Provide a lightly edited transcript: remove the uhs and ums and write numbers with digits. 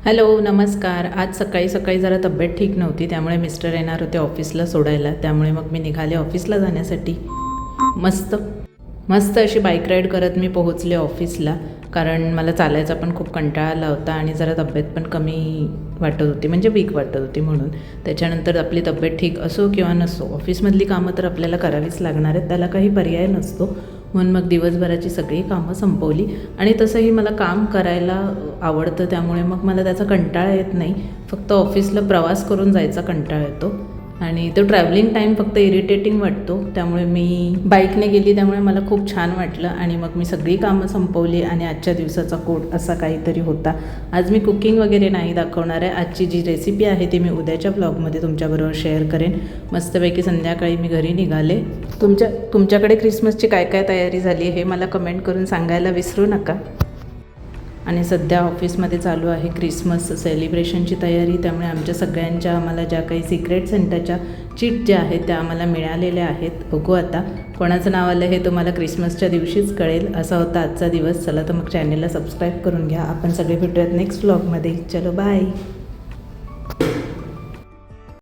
Hello नमस्कार. आज सकाळी सकाळी जरा तब्येत ठीक नव्हती, त्यामुळे मिस्टर येणार होते ऑफिसला सोडायला. त्यामुळे मग मी निघाले ऑफिसला जाण्यासाठी. मस्त मस्त अशी बाईक राईड करत मी पोहोचले ऑफिसला, कारण मला चालायचा पण खूप कंटाळा आला होता आणि जरा तब्येत पण कमी वाटत होती, म्हणजे वीक वाटत होती म्हणून. त्याच्यानंतर आपली तब्येत ठीक असो किंवा नसो, ऑफिसमधली कामं तर आपल्याला करावीच लागणार आहेत, त्याला काही पर्याय नसतो. म्हणून मग दिवसभराची सगळी कामं संपवली. आणि तसंही मला काम करायला आवडतं, त्यामुळे मग मला त्याचा कंटाळा येत नाही. फक्त ऑफिसला प्रवास करून जायचा कंटाळा येतो आणि तो ट्रॅव्हलिंग टाईम फक्त इरिटेटिंग वाटतो. त्यामुळे मी बाईकने गेली, त्यामुळे मला खूप छान वाटलं आणि मग मी सगळी कामं संपवली. आणि आजच्या दिवसाचा कोड असा काहीतरी होता. आज मी कुकिंग वगैरे नाही दाखवणार आहे. आजची जी रेसिपी आहे ती मी उद्याच्या ब्लॉगमध्ये तुमच्याबरोबर शेअर करेन. मस्तपैकी संध्याकाळी मी घरी निघाले. तुमच्याकडे क्रिसमसची काय काय तयारी झाली हे मला कमेंट करून सांगायला विसरू नका. आणि सध्या ऑफिसमध्ये चालू आहे क्रिसमस सेलिब्रेशनची तयारी. त्यामुळे आमच्या सगळ्यांच्या आम्हाला ज्या काही सिक्रेट सेंटाच्या चिट ज्या आहेत त्या आम्हाला मिळालेल्या आहेत. बघू आता कोणाचं नाव आलं हे तुम्हाला क्रिसमसच्या दिवशीच कळेल. असा होता आजचा दिवस. चला तर मग चॅनलला सबस्क्राईब करून घ्या. आपण सगळे भेटूयात नेक्स्ट व्लॉगमध्ये. चलो बाय.